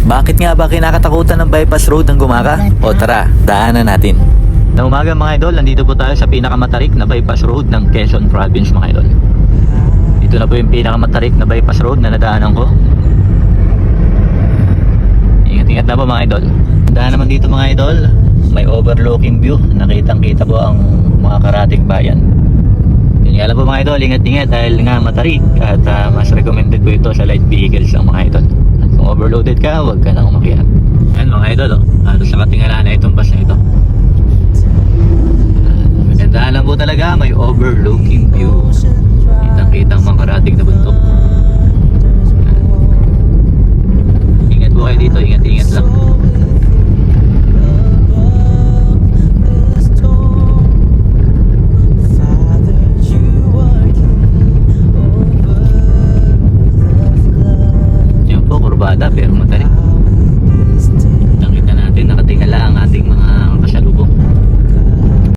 Bakit nga ba kinakatakutan ng bypass road ng Gumaka? O tara, daanan natin. Na umaga mga idol, nandito po tayo sa pinakamatarik na bypass road ng Quezon Province mga idol. Ito na po yung pinakamatarik na bypass road na nadaanan ko. Ingat-ingat na po mga idol. Daan naman dito mga idol, may overlooking view. Nakitang-kita po ang mga karatig bayan. Yun nga lang po mga idol, ingat-ingat dahil nga matarik. At mas recommended po ito sa light vehicles ang mga idol. At kung overloaded ka, huwag ka na umakyat. Yan mga idol, sa katingala na itong bus na ito. Magandaan lang po talaga, may overlooking view. Kitang-kitang mga karatig na bundok. Ingat po kayo dito, ingat-ingat lang.